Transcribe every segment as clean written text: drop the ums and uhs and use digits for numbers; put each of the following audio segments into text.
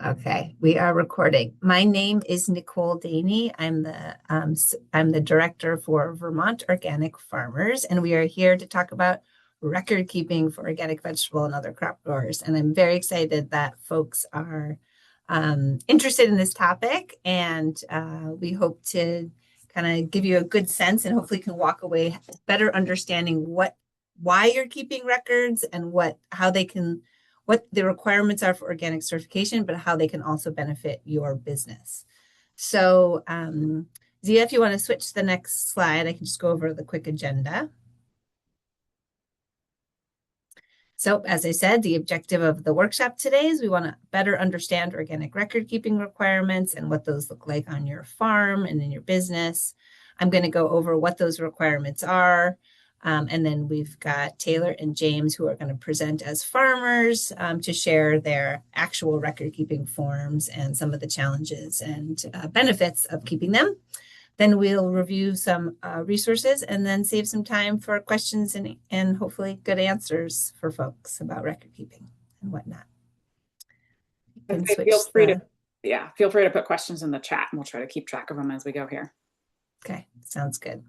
Okay, we are recording. My name is Nicole Dehne. I'm the director for Vermont Organic Farmers, and we are here to talk about record keeping for organic vegetable and other crop growers. And I'm very excited that folks are interested in this topic, and we hope to kind of give you a good sense and hopefully can walk away better understanding why you're keeping records and what the requirements are for organic certification, but how they can also benefit your business. So Zia, if you want to switch to the next slide, I can just go over the quick agenda. So as I said, the objective of the workshop today is we want to better understand organic record keeping requirements and what those look like on your farm and in your business. I'm going to go over what those requirements are. And then we've got Taylor and James who are going to present as farmers to share their actual record keeping forms and some of the challenges and benefits of keeping them. Then we'll review some resources and then save some time for questions and hopefully good answers for folks about record keeping and whatnot. Feel free to put questions in the chat and we'll try to keep track of them as we go here. Okay, sounds good.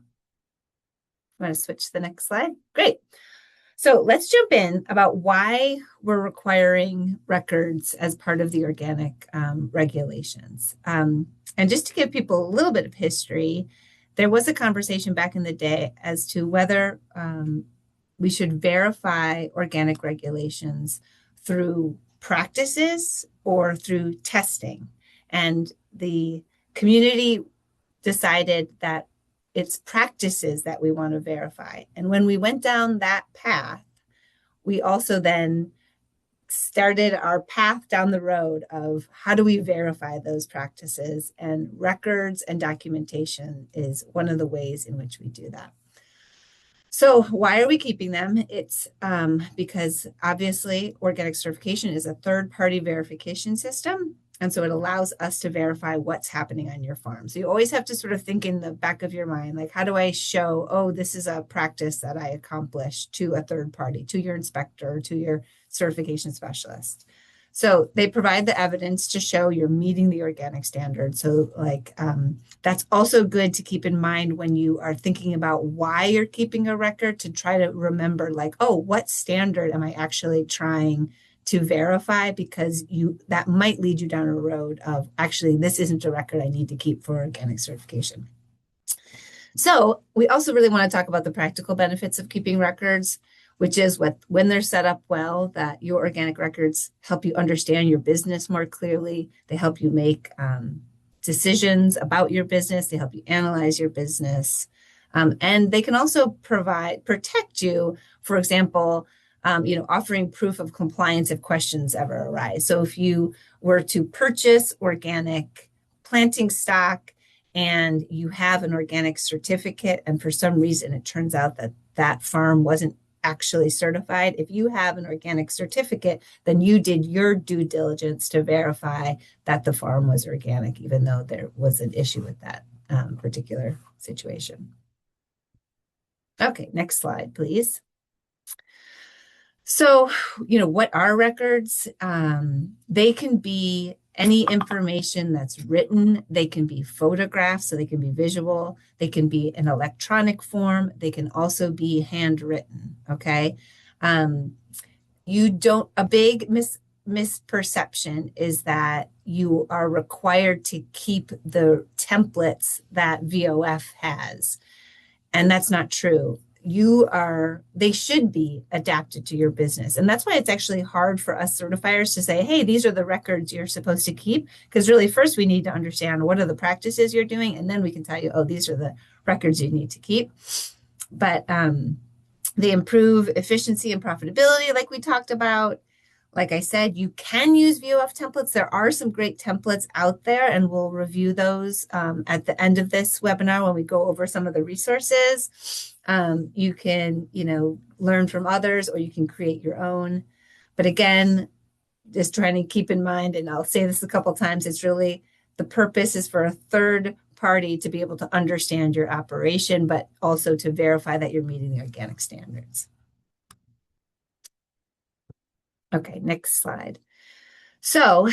I'm going to switch to the next slide. Great. So let's jump in about why we're requiring records as part of the organic regulations. And just to give people a little bit of history, there was a conversation back in the day as to whether we should verify organic regulations through practices or through testing. And the community decided that it's practices that we want to verify. And when we went down that path, we also then started our path down the road of how do we verify those practices, and records and documentation is one of the ways in which we do that. So why are we keeping them? It's because obviously organic certification is a third-party verification system. And so it allows us to verify what's happening on your farm. So you always have to sort of think in the back of your mind, like, how do I show, oh, this is a practice that I accomplished to a third party, to your inspector, to your certification specialist. So they provide the evidence to show you're meeting the organic standard. So that's also good to keep in mind when you are thinking about why you're keeping a record, to try to remember like, oh, what standard am I actually trying to verify, because that might lead you down a road of actually this isn't a record I need to keep for organic certification. So we also really want to talk about the practical benefits of keeping records, which is when they're set up well, that your organic records help you understand your business more clearly. They help you make decisions about your business. They help you analyze your business. And they can also protect you, for example, offering proof of compliance if questions ever arise. So if you were to purchase organic planting stock and you have an organic certificate, and for some reason it turns out that that farm wasn't actually certified, if you have an organic certificate, then you did your due diligence to verify that the farm was organic, even though there was an issue with that particular situation. Okay, next slide, please. So, what are records? They can be any information that's written. They can be photographs, so they can be visual. They can be in electronic form. They can also be handwritten, okay? A big misperception is that you are required to keep the templates that VOF has, and that's not true. They should be adapted to your business. And that's why it's actually hard for us certifiers to say, hey, these are the records you're supposed to keep. Because really, first we need to understand what are the practices you're doing, and then we can tell you, oh, these are the records you need to keep. But they improve efficiency and profitability, like we talked about. Like I said, you can use VOF templates. There are some great templates out there, and we'll review those at the end of this webinar when we go over some of the resources. You can, learn from others, or you can create your own. But again, just trying to keep in mind, and I'll say this a couple of times, it's really the purpose is for a third party to be able to understand your operation, but also to verify that you're meeting the organic standards. Okay, next slide. So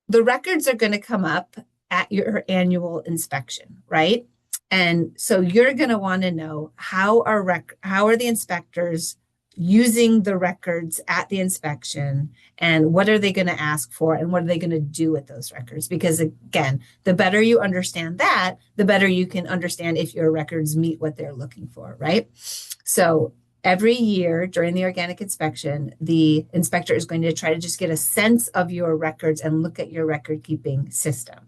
the records are going to come up at your annual inspection, right? And so you're going to want to know how are the inspectors using the records at the inspection, and what are they going to ask for, and what are they going to do with those records? Because again, the better you understand that, the better you can understand if your records meet what they're looking for, right? So every year during the organic inspection, the inspector is going to try to just get a sense of your records and look at your record keeping system.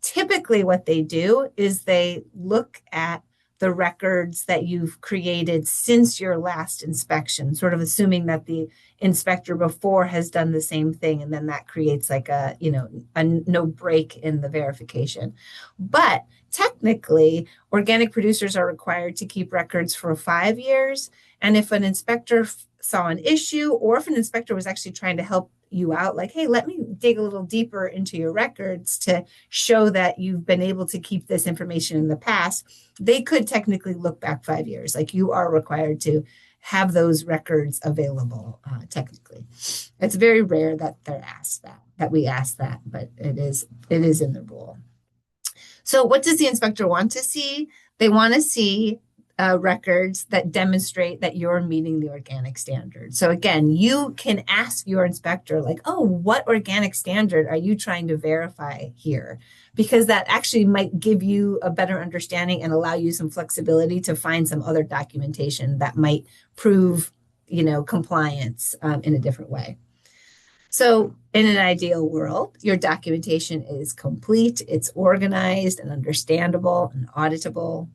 Typically, what they do is they look at the records that you've created since your last inspection, sort of assuming that the inspector before has done the same thing, and then that creates like a no break in the verification. But technically, organic producers are required to keep records for 5 years. And if an inspector saw an issue, or if an inspector was actually trying to help you out, like, hey, let me dig a little deeper into your records to show that you've been able to keep this information in the past, they could technically look back 5 years. Like, you are required to have those records available, technically. It's very rare that they're asked that we ask that, but it is in the rule. So what does the inspector want to see? They want to see records that demonstrate that you're meeting the organic standard. So again, you can ask your inspector, like, oh, what organic standard are you trying to verify here? Because that actually might give you a better understanding and allow you some flexibility to find some other documentation that might prove, compliance in a different way. So in an ideal world, your documentation is complete, it's organized and understandable and auditable.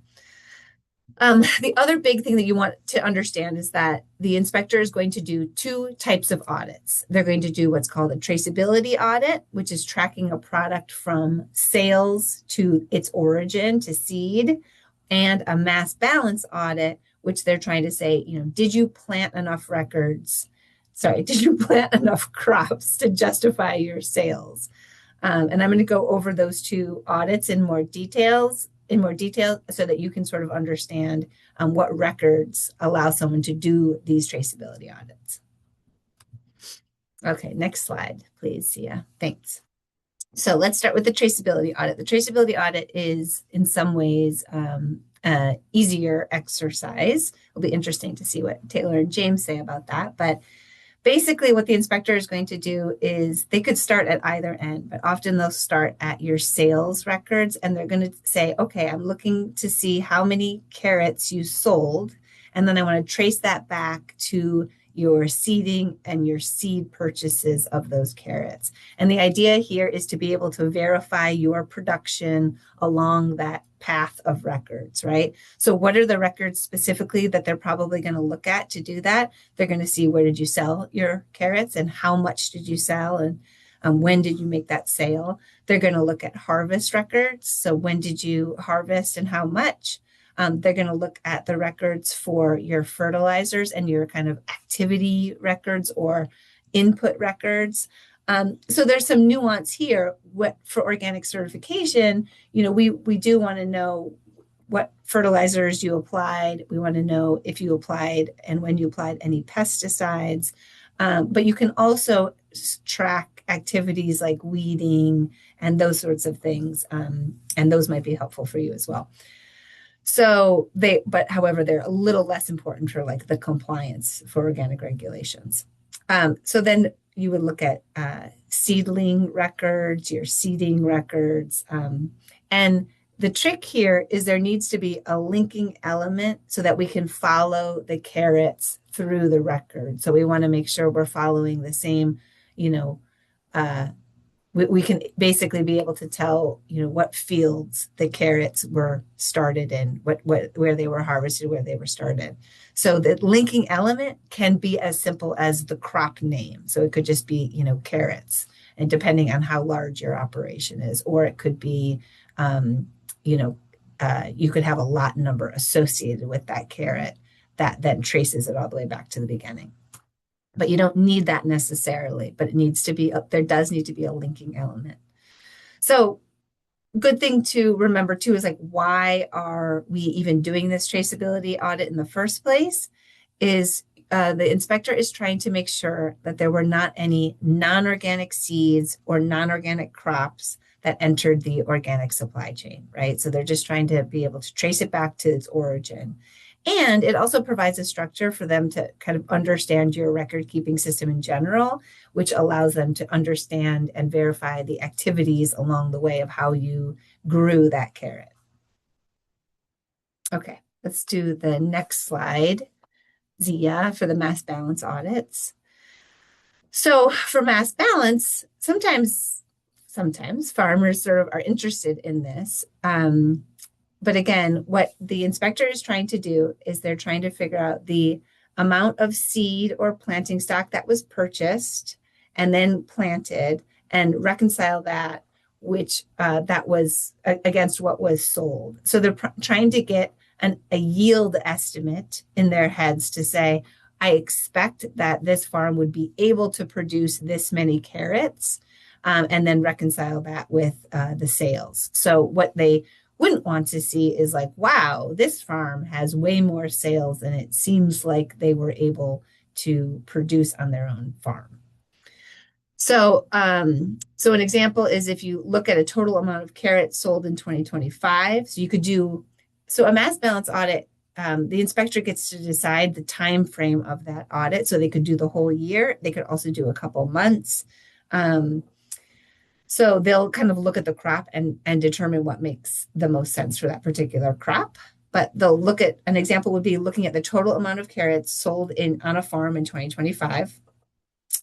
The other big thing that you want to understand is that the inspector is going to do 2 types of audits. They're going to do what's called a traceability audit, which is tracking a product from sales to its origin to seed, and a mass balance audit, which they're trying to say, did you plant enough crops to justify your sales? And I'm going to go over those 2 audits in more detail so that you can sort of understand what records allow someone to do these traceability audits. Okay, next slide, please, Sia. Thanks. So let's start with the traceability audit. The traceability audit is in some ways easier exercise. It'll be interesting to see what Taylor and James say about that. But basically, what the inspector is going to do is they could start at either end, but often they'll start at your sales records, and they're going to say, okay, I'm looking to see how many carrots you sold, and then I want to trace that back to your seeding and your seed purchases of those carrots. And the idea here is to be able to verify your production along that path of records, right? So what are the records specifically that they're probably going to look at to do that? They're going to see, where did you sell your carrots, and how much did you sell, and when did you make that sale? They're going to look at harvest records. So when did you harvest and how much? They're going to look at the records for your fertilizers and your kind of activity records or input records. So there's some nuance here. For organic certification, we do want to know what fertilizers you applied. We want to know if you applied and when you applied any pesticides. But you can also track activities like weeding and those sorts of things. And those might be helpful for you as well. So however, they're a little less important for like the compliance for organic regulations. So then you would look at seedling records, your seeding records. And the trick here is there needs to be a linking element so that we can follow the carrots through the record. So we want to make sure we're following the same, we can basically be able to tell, what fields the carrots were started in, where they were harvested, where they were started. So the linking element can be as simple as the crop name. So it could just be, carrots, and depending on how large your operation is, or it could be, you could have a lot number associated with that carrot that then traces it all the way back to the beginning. But you don't need that necessarily, but there does need to be a linking element. So good thing to remember too is like, why are we even doing this traceability audit in the first place? Is the inspector is trying to make sure that there were not any non-organic seeds or non-organic crops that entered the organic supply chain, right? So they're just trying to be able to trace it back to its origin. And it also provides a structure for them to kind of understand your record keeping system in general, which allows them to understand and verify the activities along the way of how you grew that carrot. Okay, let's do the next slide, Zia, for the mass balance audits. So for mass balance, sometimes farmers sort of are interested in this. But again, what the inspector is trying to do is they're trying to figure out the amount of seed or planting stock that was purchased and then planted and reconcile that, which that was against what was sold. So they're trying to get a yield estimate in their heads to say, I expect that this farm would be able to produce this many carrots, and then reconcile that with the sales. So what they wouldn't want to see is like, wow, this farm has way more sales than it seems like they were able to produce on their own farm. So, so an example is if you look at a total amount of carrots sold in 2025, so you could do, so a mass balance audit, the inspector gets to decide the time frame of that audit. So they could do the whole year. They could also do a couple months. So they'll kind of look at the crop and determine what makes the most sense for that particular crop. But they'll look at, an example would be looking at the total amount of carrots sold on a farm in 2025,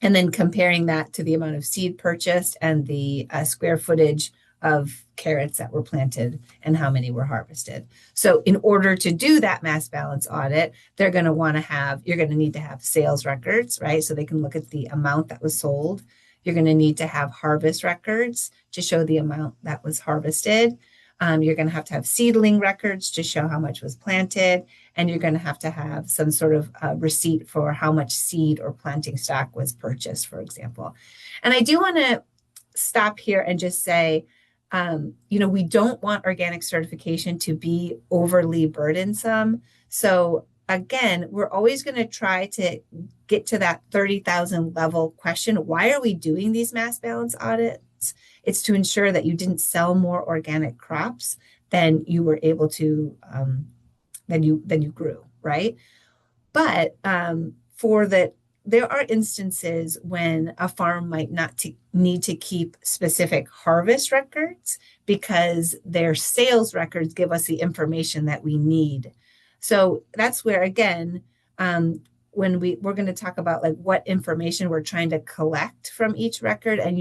and then comparing that to the amount of seed purchased and the square footage of carrots that were planted and how many were harvested. So in order to do that mass balance audit, they're going to want to have, you're going to need to have sales records, right? So they can look at the amount that was sold. You're going to need to have harvest records to show the amount that was harvested. You're going to have seedling records to show how much was planted. And you're going to have some sort of receipt for how much seed or planting stock was purchased, for example. And I do want to stop here and just say, we don't want organic certification to be overly burdensome. So again, we're always going to try to get to that 30,000 level question. Why are we doing these mass balance audits? It's to ensure that you didn't sell more organic crops than you were able to, than you grew, right? But there are instances when a farm might not need to keep specific harvest records because their sales records give us the information that we need. So that's where, again, when we're going to talk about like what information we're trying to collect from each record, and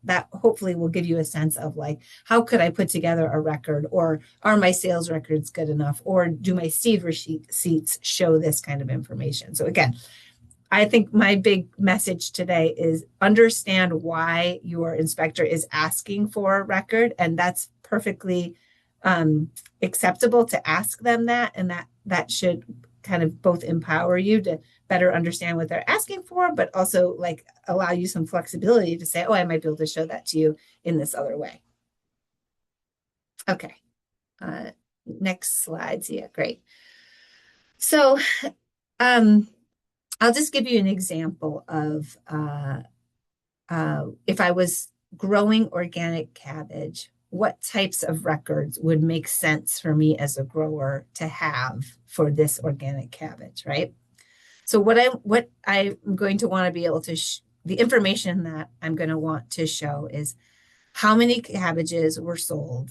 that hopefully will give you a sense of like, how could I put together a record, or are my sales records good enough, or do my seed receipts show this kind of information? So again, I think my big message today is understand why your inspector is asking for a record, and that's perfectly acceptable to ask them that, and that should kind of both empower you to better understand what they're asking for, but also like allow you some flexibility to say, oh, I might be able to show that to you in this other way. Okay, next slide. Yeah, great. So I'll just give you an example of if I was growing organic cabbage, what types of records would make sense for me as a grower to have for this organic cabbage, right? So what I'm going to want to be able to, the information that I'm going to want to show is how many cabbages were sold,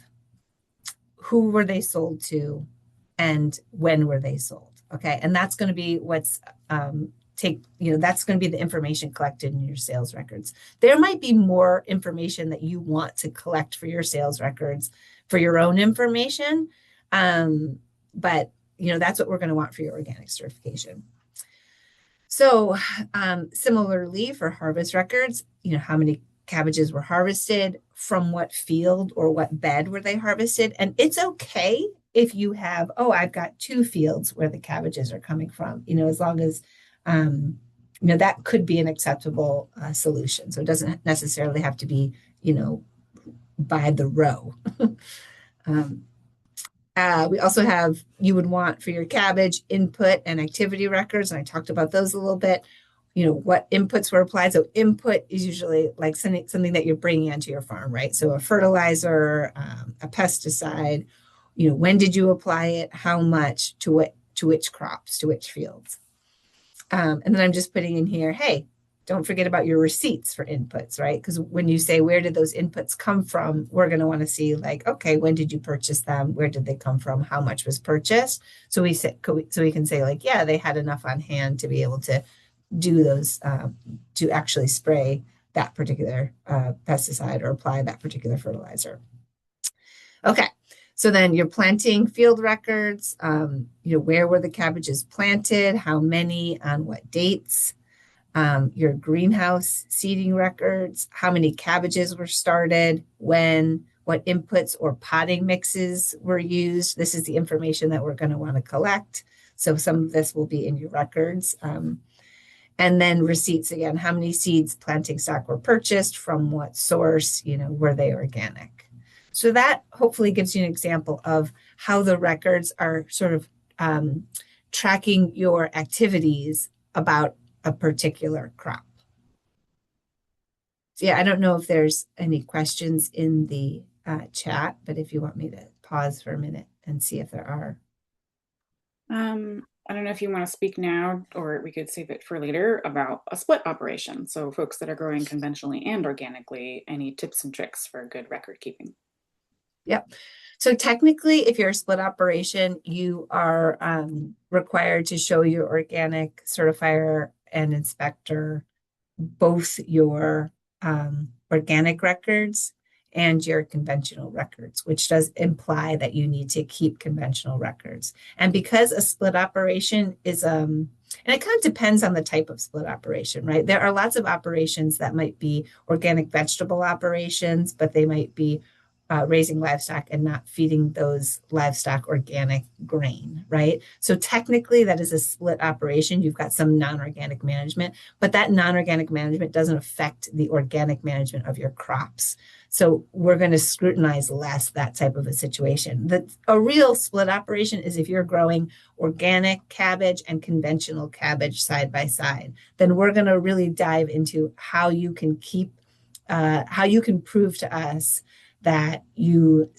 who were they sold to, and when were they sold, okay? And that's going to be what's that's going to be the information collected in your sales records. There might be more information that you want to collect for your sales records for your own information. But that's what we're going to want for your organic certification. So similarly for harvest records, how many cabbages were harvested, from what field or what bed were they harvested. And it's okay if you have, I've got 2 fields where the cabbages are coming from, as long as that could be an acceptable solution. So it doesn't necessarily have to be, by the row. We also have, you would want for your cabbage input and activity records. And I talked about those a little bit, what inputs were applied. So input is usually like something that you're bringing onto your farm, right? So a fertilizer, a pesticide, when did you apply it? How much to which crops, to which fields? And then I'm just putting in here, hey, don't forget about your receipts for inputs, right? Because when you say, where did those inputs come from? We're going to want to see like, okay, when did you purchase them? Where did they come from? How much was purchased? So we can say like, yeah, they had enough on hand to be able to do those, to actually spray that particular pesticide or apply that particular fertilizer. Okay. So then your planting field records, where were the cabbages planted? How many on what dates? Your greenhouse seeding records, how many cabbages were started, when, what inputs or potting mixes were used. This is the information that we're going to want to collect. So some of this will be in your records. And then receipts again, how many seeds, planting stock were purchased, from what source, were they organic? So that hopefully gives you an example of how the records are sort of tracking your activities about a particular crop. So yeah, I don't know if there's any questions in the chat, but if you want me to pause for a minute and see if there are. I don't know if you want to speak now, or we could save it for later, about a split operation. So folks that are growing conventionally and organically, any tips and tricks for good record keeping? Yep. So technically, if you're a split operation, you are required to show your organic certifier and inspector both your organic records and your conventional records, which does imply that you need to keep conventional records. And because a split operation is, and it kind of depends on the type of split operation, right? There are lots of operations that might be organic vegetable operations, but they might be raising livestock and not feeding those livestock organic grain, right? So technically that is a split operation. You've got some non-organic management, but that non-organic management doesn't affect the organic management of your crops. So we're going to scrutinize less that type of a situation. A real split operation is if you're growing organic cabbage and conventional cabbage side by side, then we're going to really dive into how you can how you can prove to us that you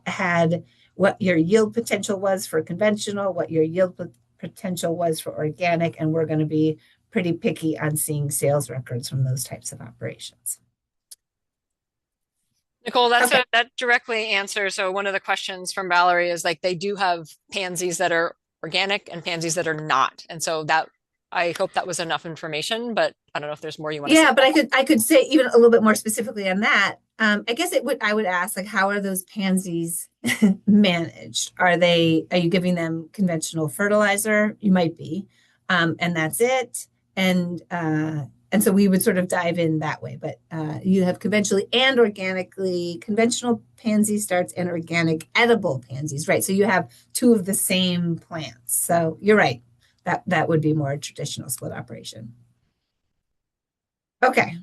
had what your yield potential was for conventional, what your yield potential was for organic, and we're going to be pretty picky on seeing sales records from those types of operations. Nicole, that directly answers. So one of the questions from Valerie is like, they do have pansies that are organic and pansies that are not. And so that, I hope that was enough information, but I don't know if there's more you want to say. Yeah, but I could say even a little bit more specifically on that. I guess I would ask, like, how are those pansies managed? Are you giving them conventional fertilizer? You might be, and that's it. And so we would sort of dive in that way. But you have conventionally and organically, conventional pansy starts and organic edible pansies, right? So you have two of the same plants. So you're right. That would be more a traditional split operation. Okay.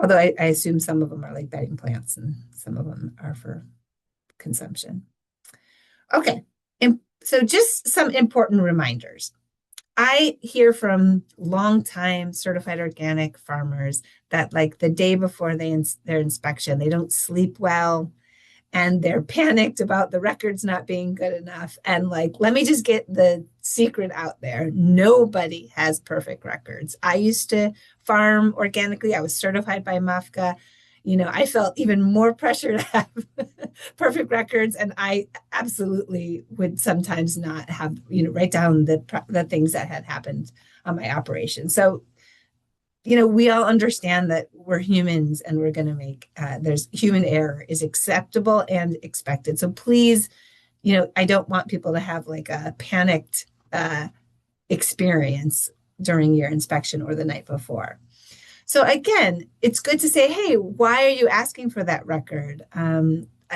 Although I assume some of them are like bedding plants and some of them are for consumption. Okay. And so just some important reminders. I hear from longtime certified organic farmers that like the day before their inspection, they don't sleep well and they're panicked about the records not being good enough. And like, let me just get the secret out there. Nobody has perfect records. I used to farm organically. I was certified by MOFGA. I felt even more pressure to have perfect records. And I absolutely would sometimes not have, write down the things that had happened on my operation. So, we all understand that we're humans and we're going to make, there's human error is acceptable and expected. So please, I don't want people to have like a panicked experience during your inspection or the night before. So again, it's good to say, hey, why are you asking for that record?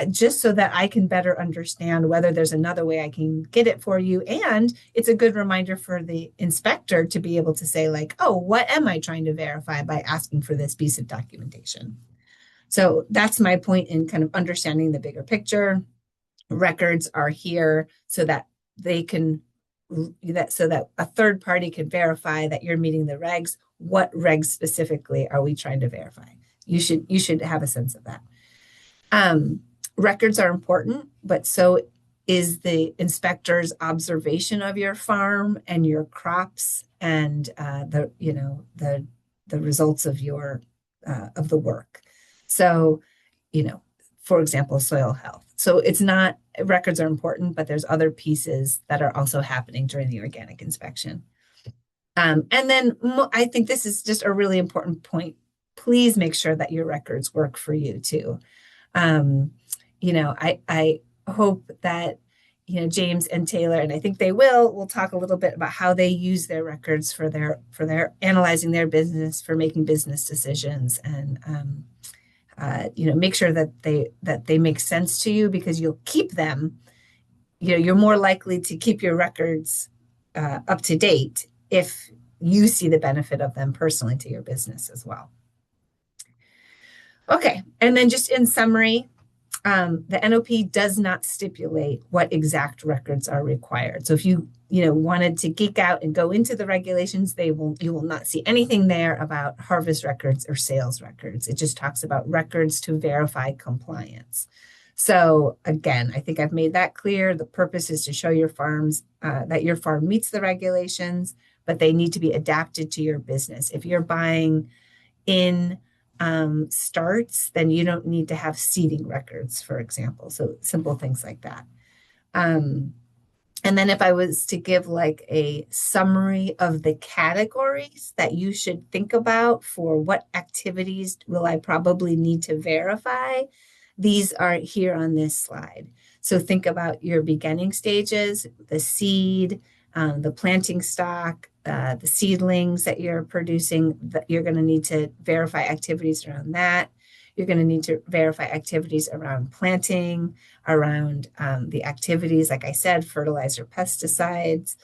Just so that I can better understand whether there's another way I can get it for you. And it's a good reminder for the inspector to be able to say like, oh, what am I trying to verify by asking for this piece of documentation? So that's my point in kind of understanding the bigger picture. records are here so that they can so that a third party can verify that you're meeting the regs. What regs specifically are we trying to verify? You should have a sense of that. Records are important, but so is the inspector's observation of your farm and your crops and the results of your of the work. So, for example, soil health. So it's not, records are important, but there's other pieces that are also happening during the organic inspection. And then I think this is just a really important point. Please make sure that your records work for you too. I hope that, James and Taylor, and I think they will talk a little bit about how they use their records for their analyzing their business, for making business decisions, and make sure that they make sense to you, because you'll keep them. You're more likely to keep your records up to date if you see the benefit of them personally to your business as well. Okay, and then just in summary, the NOP does not stipulate what exact records are required. So if you wanted to geek out and go into the regulations, you will not see anything there about harvest records or sales records. It just talks about records to verify compliance. So again, I think I've made that clear. The purpose is to show your farms that your farm meets the regulations, but they need to be adapted to your business. If you're buying in starts, then you don't need to have seeding records, for example. So simple things like that. And then if I was to give like a summary of the categories that you should think about for what activities will I probably need to verify, these are here on this slide. So think about your beginning stages, the seed, the planting stock, the seedlings that you're producing, that you're going to need to verify activities around that. You're going to need to verify activities around planting, around the activities, like I said, fertilizer, pesticides.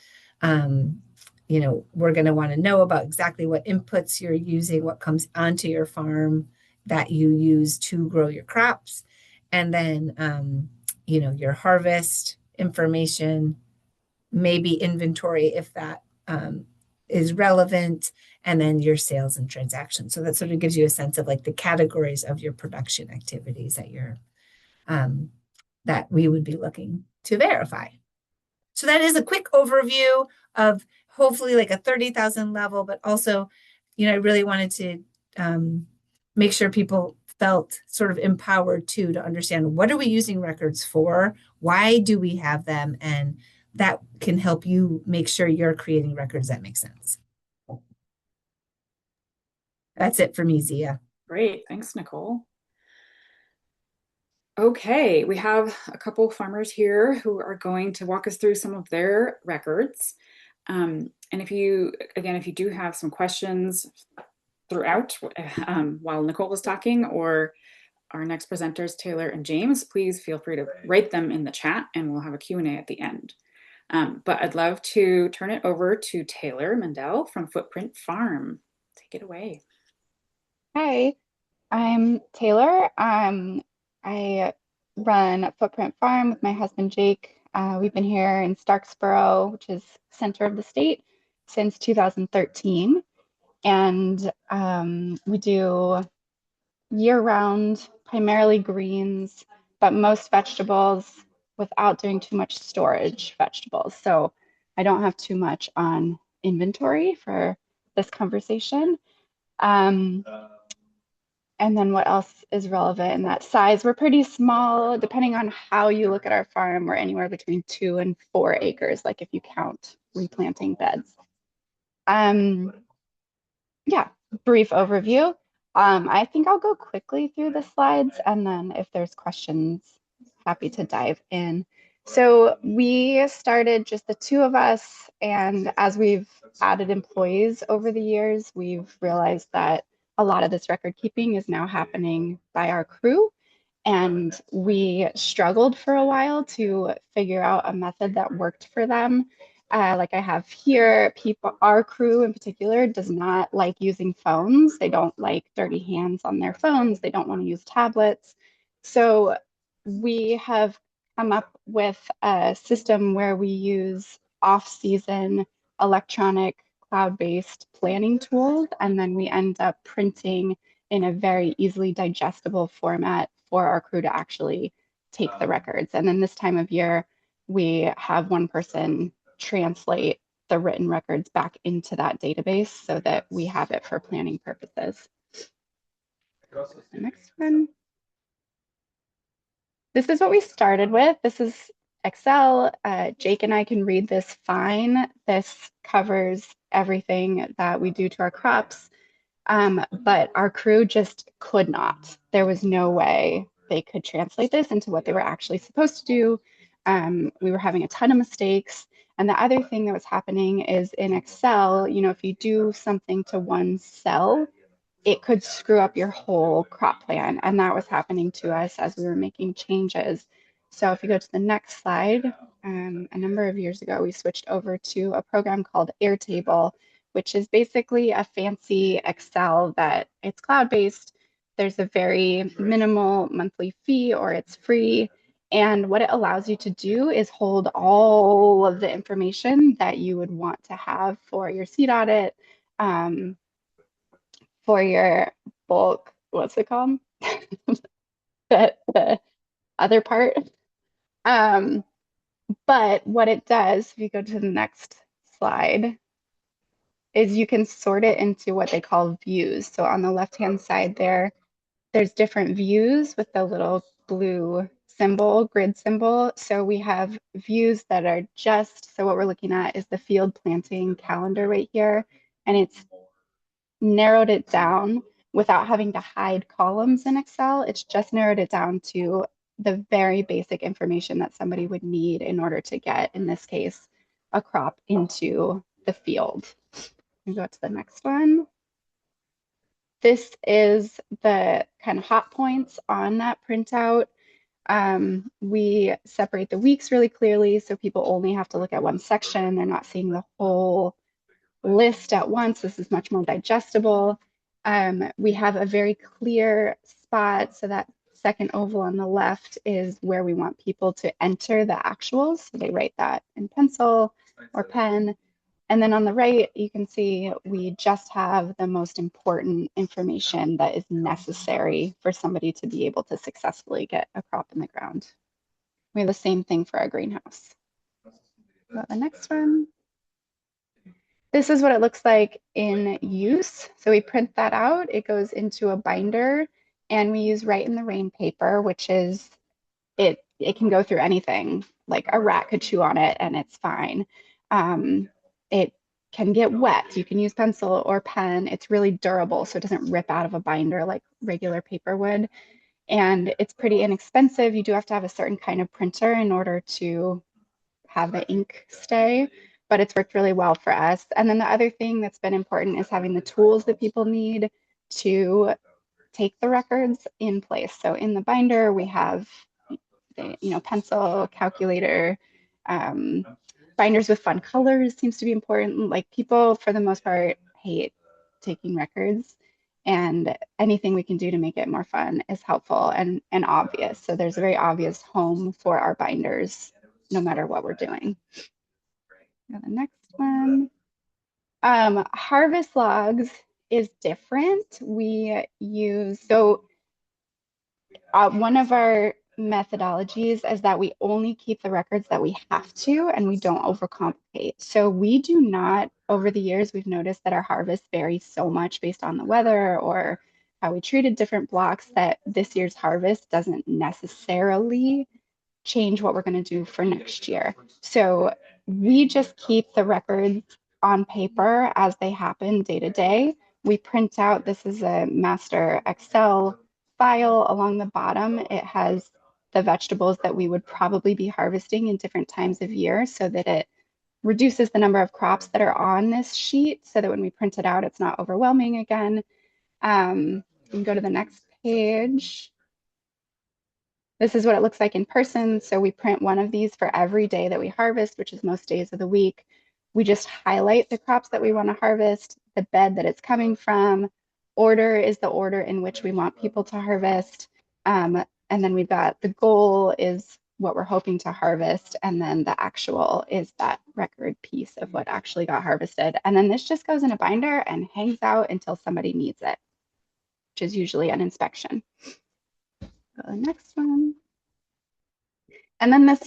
We're going to want to know about exactly what inputs you're using, what comes onto your farm that you use to grow your crops. And then, your harvest information, maybe inventory if that is relevant, and then your sales and transactions. So that sort of gives you a sense of like the categories of your production activities that we would be looking to verify. So that is a quick overview of hopefully like a 30,000 level, but also, I really wanted to make sure people felt sort of empowered too, to understand what are we using records for, why do we have them, and that can help you make sure you're creating records that make sense. That's it for me, Zia. Great, thanks, Nicole. Okay, we have a couple farmers here who are going to walk us through some of their records. And if you do have some questions throughout while Nicole was talking, or our next presenters, Taylor and James, please feel free to write them in the chat and we'll have a Q&A at the end. But I'd love to turn it over to Taylor Mendell from Footprint Farm. Take it away. Hi, I'm Taylor. I run Footprint Farm with my husband, Jake. We've been here in Starksboro, which is center of the state, since 2013. And we do year-round, primarily greens, but most vegetables without doing too much storage vegetables. So I don't have too much on inventory for this conversation. And then what else is relevant in that size? We're pretty small, depending on how you look at our farm. We're anywhere between 2 and 4 acres, like if you count replanting beds. Yeah, brief overview. I think I'll go quickly through the slides, and then if there's questions, happy to dive in. So we started just the two of us, and as we've added employees over the years, we've realized that a lot of this record keeping is now happening by our crew. And we struggled for a while to figure out a method that worked for them. Like I have here, our crew in particular does not like using phones. They don't like dirty hands on their phones. They don't want to use tablets. So we have come up with a system where we use off-season electronic cloud-based planning tools, and then we end up printing in a very easily digestible format for our crew to actually take the records. And then this time of year, we have one person translate the written records back into that database so that we have it for planning purposes. The next one. This is what we started with. This is Excel. Jake and I can read this fine. This covers everything that we do to our crops, but our crew just could not. There was no way they could translate this into what they were actually supposed to do. We were having a ton of mistakes. And the other thing that was happening is in Excel, you know, if you do something to one cell, it could screw up your whole crop plan. And that was happening to us as we were making changes. So if you go to the next slide, a number of years ago, we switched over to a program called Airtable, which is basically a fancy Excel that it's cloud-based. There's a very minimal monthly fee, or it's free. And what it allows you to do is hold all of the information that you would want to have for your seed audit, for your bulk, what's it called? the other part. But what it does, if you go to the next slide, is you can sort it into what they call views. So on the left-hand side there's different views with the little blue symbol, grid symbol. So we have views that are just, so what we're looking at is the field planting calendar right here. And it's narrowed it down without having to hide columns in Excel. It's just narrowed it down to the very basic information that somebody would need in order to get, in this case, a crop into the field. We go to the next one. This is the kind of hot points on that printout. We separate the weeks really clearly, so people only have to look at one section. They're not seeing the whole list at once. This is much more digestible. We have a very clear spot, so that second oval on the left is where we want people to enter the actuals. So they write that in pencil or pen. And then on the right, you can see we just have the most important information that is necessary for somebody to be able to successfully get a crop in the ground. We have the same thing for our greenhouse. The next one. This is what it looks like in use. So we print that out, it goes into a binder, and we use Write in the Rain paper, which is, it can go through anything. Like a rat could chew on it and it's fine. It can get wet. You can use pencil or pen. It's really durable, so it doesn't rip out of a binder like regular paper would. And it's pretty inexpensive. You do have to have a certain kind of printer in order to have the ink stay, but it's worked really well for us. And then the other thing that's been important is having the tools that people need to take the records in place. So in the binder, we have the, pencil, calculator, binders with fun colors seems to be important. Like, people, for the most part, hate taking records, and anything we can do to make it more fun is helpful and obvious. So there's a very obvious home for our binders, no matter what we're doing. Now the next one. Harvest logs is different. We use, one of our methodologies is that we only keep the records that we have to, and we don't overcomplicate. So we do not, over the years, we've noticed that our harvest varies so much based on the weather or how we treated different blocks, that this year's harvest doesn't necessarily change what we're going to do for next year. So we just keep the records on paper as they happen day to day. We print out, this is a master Excel file. Along the bottom, it has the vegetables that we would probably be harvesting in different times of year, so that it reduces the number of crops that are on this sheet, so that when we print it out, it's not overwhelming again. You can go to the next page. This is what it looks like in person. So we print one of these for every day that we harvest, which is most days of the week. We just highlight the crops that we want to harvest, the bed that it's coming from. Order is the order in which we want people to harvest. And then we've got, the goal is what we're hoping to harvest. And then the actual is that record piece of what actually got harvested. And then this just goes in a binder and hangs out until somebody needs it, which is usually an inspection. The next one. And then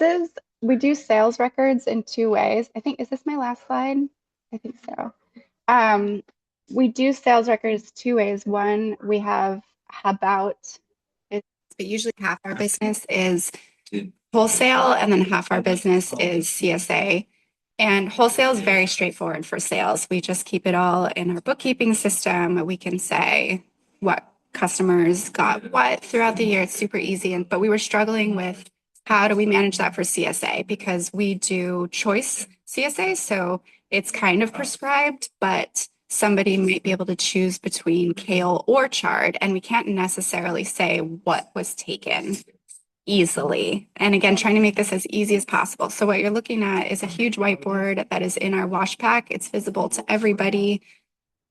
we do sales records in two ways. I think, is this my last slide? I think so. We do sales records two ways. One, we have but usually half our business is wholesale and then half our business is CSA. And wholesale is very straightforward for sales. We just keep it all in our bookkeeping system. We can say what customers got what throughout the year. It's super easy. But we were struggling with how do we manage that for CSA, because we do choice CSA. So it's kind of prescribed, but somebody might be able to choose between kale or chard, and we can't necessarily say what was taken easily. And again, trying to make this as easy as possible. So what you're looking at is a huge whiteboard that is in our wash pack. It's visible to everybody.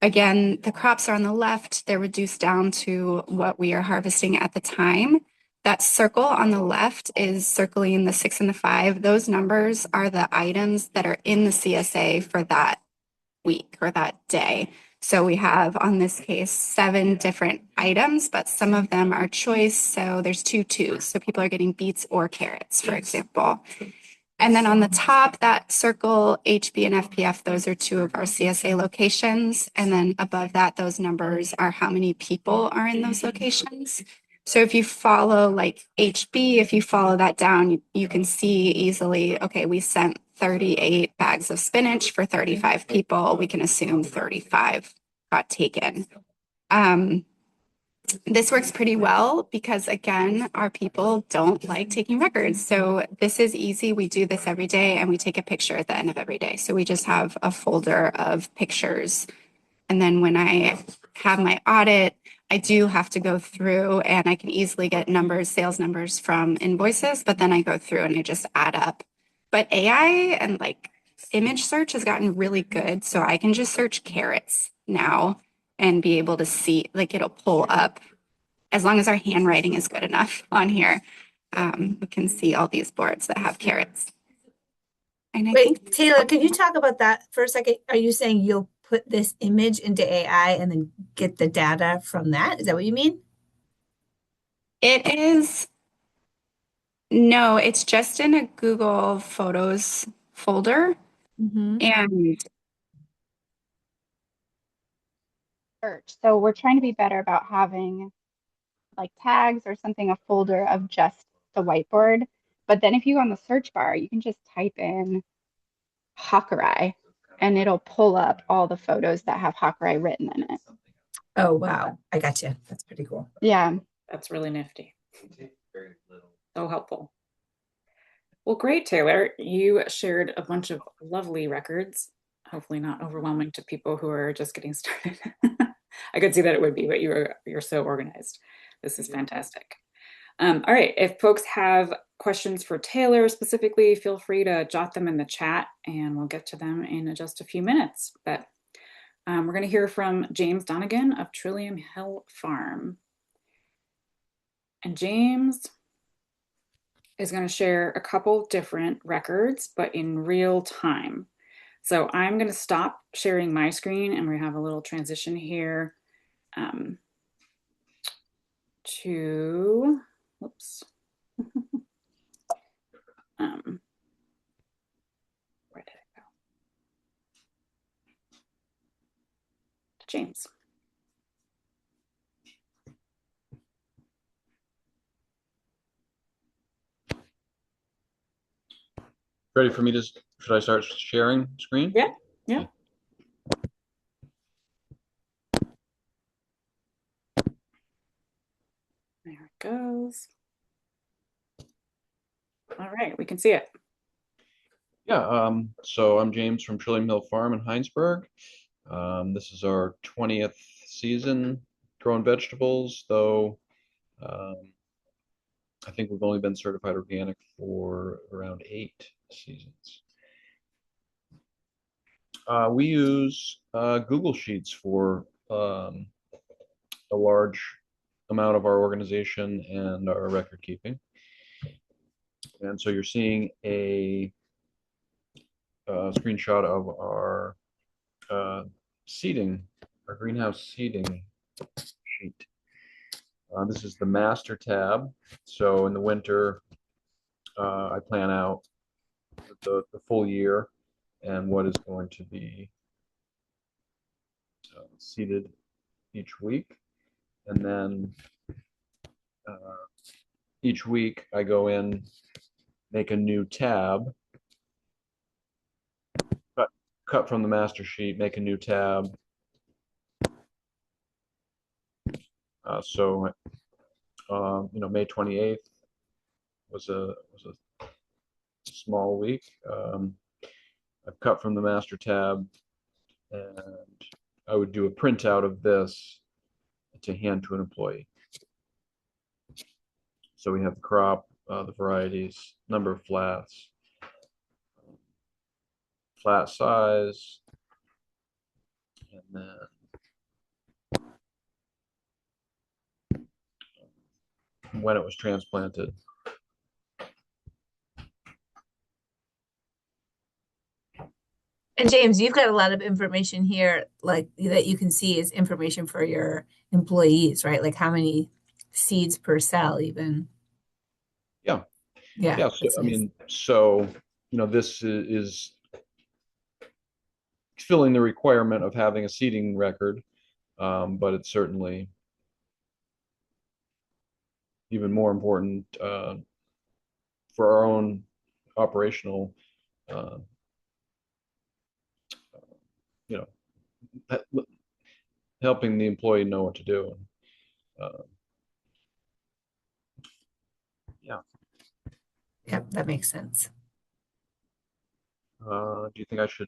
Again, the crops are on the left. They're reduced down to what we are harvesting at the time. That circle on the left is circling the 6 and the 5. Those numbers are the items that are in the CSA for that week or that day. So we have, on this case, 7 different items, but some of them are choice. So there's 2 twos. So people are getting beets or carrots, for example. And then on the top, that circle, HB and FPF, those are 2 of our CSA locations. And then above that, those numbers are how many people are in those locations. So if you follow like HB, if you follow that down, you can see easily, okay, we sent 38 bags of spinach for 35 people. We can assume 35 got taken. This works pretty well because, again, our people don't like taking records. So this is easy. We do this every day and we take a picture at the end of every day. So we just have a folder of pictures. And then when I have my audit, I do have to go through and I can easily get numbers, sales numbers from invoices, but then I go through and I just add up. But AI and like image search has gotten really good. So I can just search carrots now and be able to see, like it'll pull up, as long as our handwriting is good enough on here. We can see all these boards that have carrots. And I think Taylor, can you talk about that for a second? Are you saying you'll put this image into AI and then get the data from that? Is that what you mean? it is, no, it's just in a Google Photos folder. And search. So we're trying to be better about having like tags or something, a folder of just the whiteboard. But then if you go on the search bar, you can just type in Hawkeye and it'll pull up all the photos that have Hawkeye written in it. Oh, wow. I got you. That's pretty cool. Yeah. That's really nifty. So helpful. Well, great, Taylor. You shared a bunch of lovely records, hopefully not overwhelming to people who are just getting started. I could see that it would be, but you're so organized. This is fantastic. All right, if folks have questions for Taylor specifically, feel free to jot them in the chat and we'll get to them in just a few minutes. But we're going to hear from James Donegan of Trillium Hill Farm. And James is going to share a couple different records, but in real time. So I'm going to stop sharing my screen and we have a little transition here to, whoops. Where did it go? To James. Ready for me to, should I start sharing screen? Yeah, yeah. There it goes. All right, we can see it. Yeah, so I'm James from Trillium Hill Farm in Heinsberg. This is our 20th season growing vegetables, though I think we've only been certified organic for around 8 seasons. We use Google Sheets for a large amount of our organization and our record keeping. And so you're seeing a screenshot of our seating, our greenhouse seating sheet. This is the master tab. So in the winter, I plan out the full year and what is going to be seated each week. And then each week I go in, make a new tab, cut from the master sheet, make a new tab. So May 28th was a small week. I've cut from the master tab, and I would do a printout of this to hand to an employee. So we have the crop, the varieties, number of flats, flat size, and then when it was transplanted. And James, you've got a lot of information here, like that you can see is information for your employees, right? Like how many seeds per cell, even. Yeah. Yeah. Yeah. So, I mean, so, this is filling the requirement of having a seeding record, but it's certainly even more important for our own operational, helping the employee know what to do. Yeah. Yeah, that makes sense. Do you think I should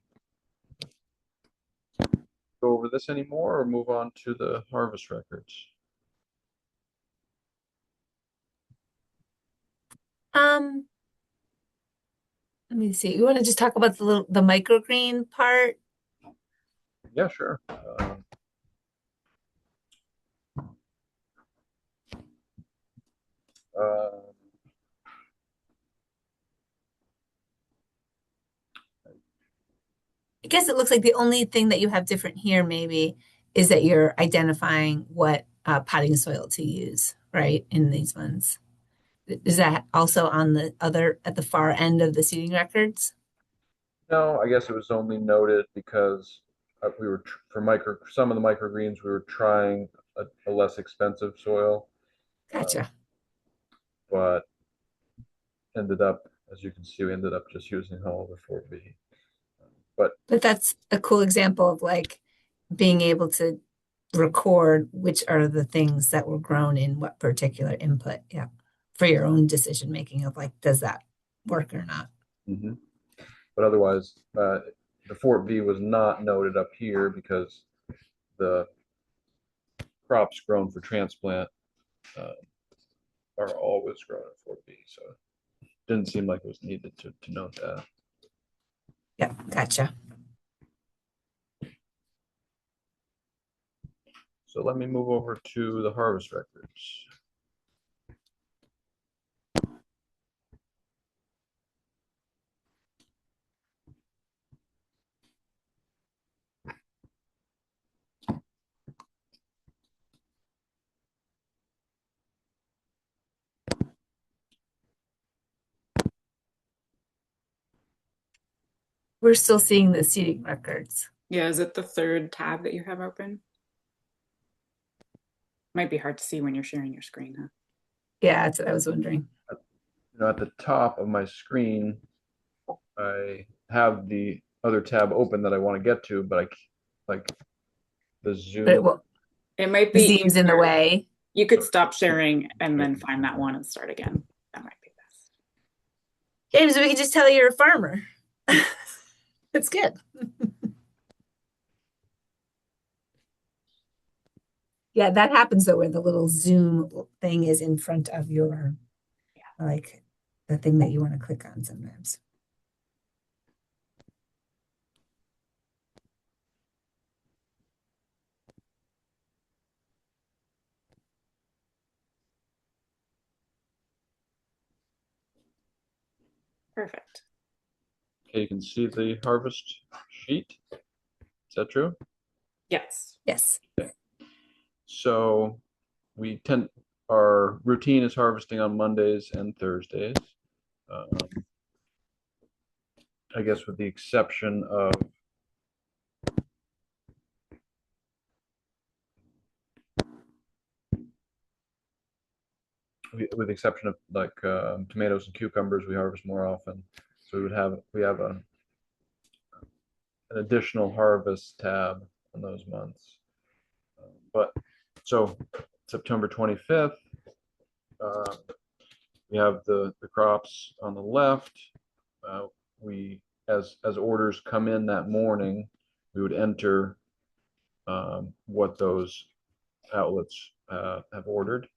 go over this anymore or move on to the harvest records? Let me see. You want to just talk about the microgreen part? Yeah, sure. I guess it looks like the only thing that you have different here maybe is that you're identifying what potting soil to use, right, in these ones. Is that also on the other, at the far end of the seeding records? No, I guess it was only noted because we were for some of the microgreens we were trying a less expensive soil, Gotcha. but ended up, as you can see, we ended up just using all the 4B. But that's a cool example of like being able to record which are the things that were grown in what particular input. Yeah. For your own decision making of like, does that work or not? Mm-hmm. But otherwise, the Fort B was not noted up here because the crops grown for transplant are always grown at Fort B. So it didn't seem like it was needed to note that. Yeah, gotcha. So let me move over to the harvest records. We're still seeing the seeding records. Yeah, is it the third tab that you have open? Might be hard to see when you're sharing your screen, huh? Yeah, that's what I was wondering. At the top of my screen, I have the other tab open that I want to get to, but like the zoom. But it might the be Zoom's in the way. You could stop sharing and then find that one and start again. That might be best. James, we can just tell you're a farmer. That's good. Yeah, that happens though, where the little Zoom thing is in front of your, like the thing that you want to click on sometimes. Perfect. Okay, you can see the harvest sheet. Is that true? Yes. Yes. So our routine is harvesting on Mondays and Thursdays. I guess with the exception of with the exception of like tomatoes and cucumbers, we harvest more often. So we have an additional harvest tab on those months. But so September 25th, we have the crops on the left. We as orders come in that morning, we would enter what those outlets have ordered,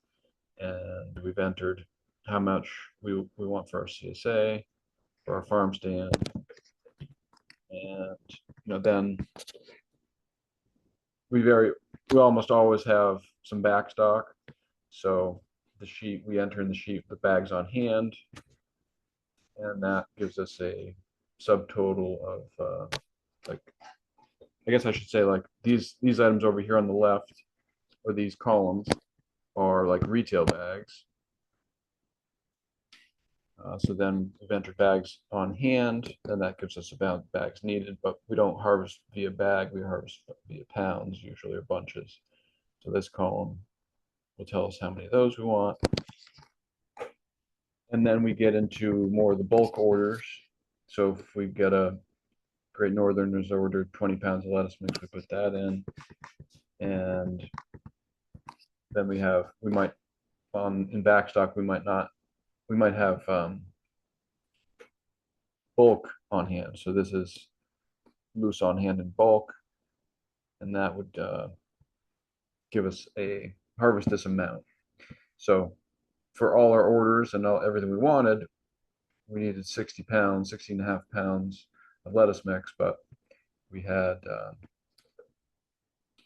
and we've entered how much we want for our CSA, for our farm stand, and then we almost always have some back stock. So the sheet we enter in the sheet the bags on hand, and that gives us a subtotal of like, I guess I should say, like these items over here on the left, or these columns, are like retail bags. So then we've entered bags on hand, and that gives us about bags needed, but we don't harvest via bag, we harvest via pounds usually, or bunches. So this column will tell us how many of those we want. And then we get into more of the bulk orders. So if we get a Great Northern has ordered 20 pounds of lettuce mix, we put that in. And then we might in backstock, we might have bulk on hand. So this is loose on hand in bulk, and that would give us harvest this amount. So for all our orders and everything we wanted, we needed 60 pounds, 16 and a half pounds of lettuce mix, but we had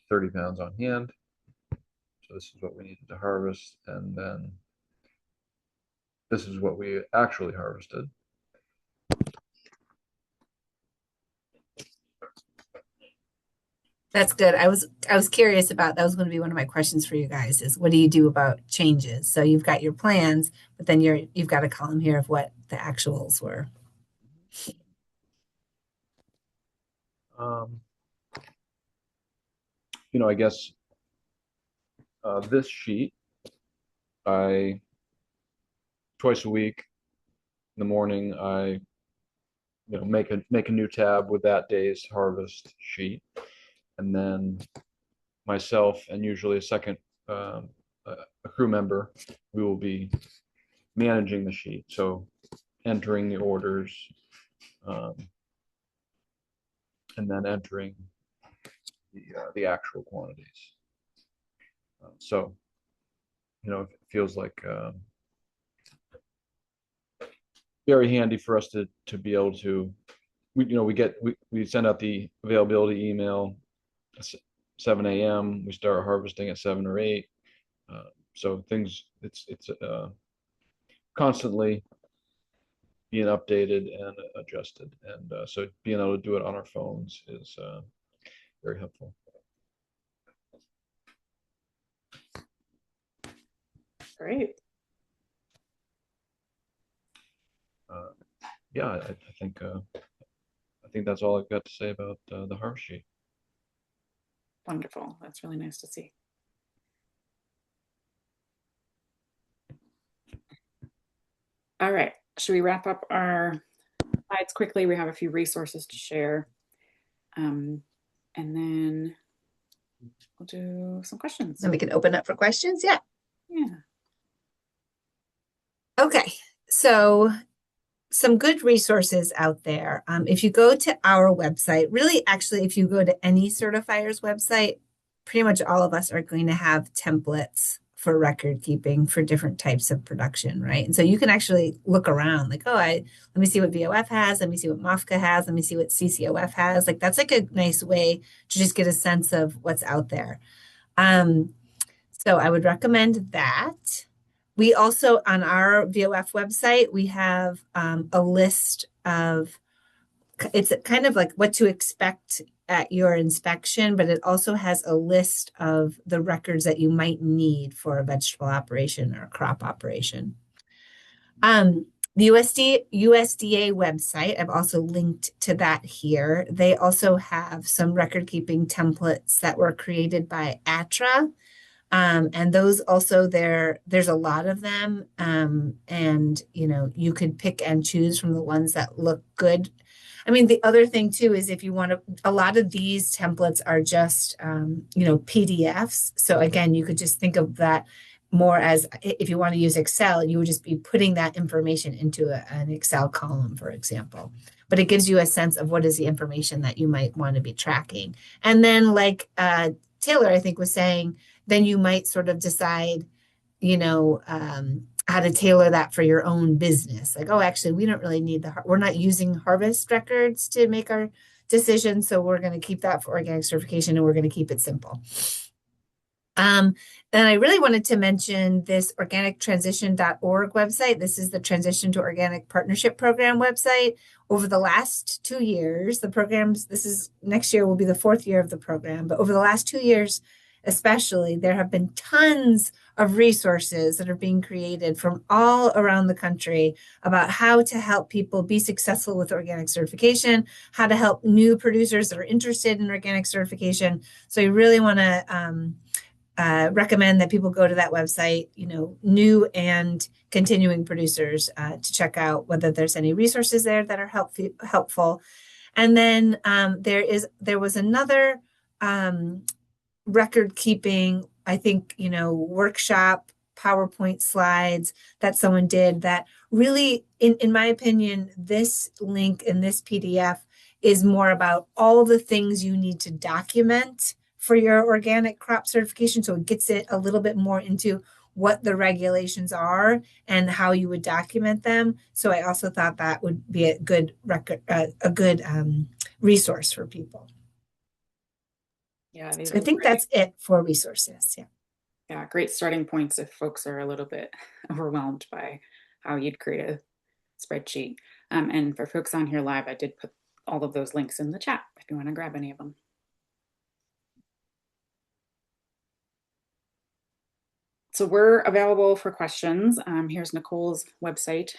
30 pounds on hand. So this is what we needed to harvest, and then this is what we actually harvested. That's good. I was curious about, that was going to be one of my questions for you guys, is what do you do about changes? So you've got your plans, but then you've got a column here of what the actuals were. I guess this sheet, twice a week in the morning, I make a new tab with that day's harvest sheet, and then myself and usually a second a crew member, we will be managing the sheet, so entering the orders, and then entering the actual quantities. So it feels like very handy for us to be able to, we send out the availability email at 7 a.m. We start harvesting at 7 or 8. So it's constantly being updated and adjusted, and so being able to do it on our phones is very helpful. Great. Yeah, I think that's all I've got to say about the harvest sheet. Wonderful. That's really nice to see. All right. Should we wrap up our slides quickly? We have a few resources to share. And then we'll do some questions. Then we can open up for questions. Yeah. Yeah. Okay. So some good resources out there. If you go to our website, really, actually, if you go to any certifier's website, pretty much all of us are going to have templates for record keeping for different types of production, right? And so you can actually look around, like, let me see what VOF has, let me see what MOFCA has, let me see what CCOF has. Like, that's like a nice way to just get a sense of what's out there. So I would recommend that. We also, on our VOF website, we have a list of, it's kind of like what to expect at your inspection, but it also has a list of the records that you might need for a vegetable operation or a crop operation. The USDA website, I've also linked to that here. They also have some record keeping templates that were created by ATRA. And those also there's a lot of them. And you could pick and choose from the ones that look good. I mean, the other thing too is if you want to, a lot of these templates are just, PDFs. So again, you could just think of that more as if you want to use Excel, you would just be putting that information into an Excel column, for example. But it gives you a sense of what is the information that you might want to be tracking. And then like Taylor, I think, was saying, then you might sort of decide, how to tailor that for your own business. Like, oh, actually, we don't really need we're not using harvest records to make our decisions. So we're going to keep that for organic certification and we're going to keep it simple. And I really wanted to mention this organictransition.org website. This is the Transition to Organic Partnership Program website. Over the last 2 years, the programs, next year will be the 4th year of the program, but over the last 2 years, especially, there have been tons of resources that are being created from all around the country about how to help people be successful with organic certification, how to help new producers that are interested in organic certification. So you really want to recommend that people go to that website, new and continuing producers, to check out whether there's any resources there that are helpful. And then there was another record keeping, I think, workshop PowerPoint slides that someone did that really, in my opinion, this link in this PDF is more about all the things you need to document for your organic crop certification. So it gets it a little bit more into what the regulations are and how you would document them. So I also thought that would be a good resource for people. Yeah, so I think that's it for resources. Yeah, great starting points if folks are a little bit overwhelmed by how you'd create a spreadsheet. And for folks on here live, I did put all of those links in the chat if you want to grab any of them. So we're available for questions. Here's Nicole's website,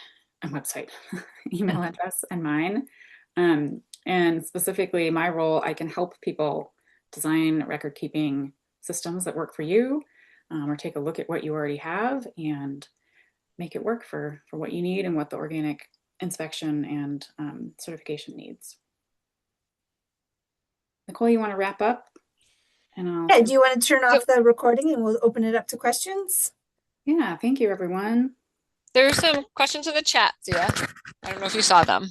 email address, and mine. And specifically my role, I can help people design record keeping systems that work for you, or take a look at what you already have and make it work for what you need and what the organic inspection and certification needs. Nicole, you want to wrap up? And do you want to turn off the recording and we'll open it up to questions? Yeah, thank you, everyone. There's some questions in the chat, Zia. I don't know if you saw them.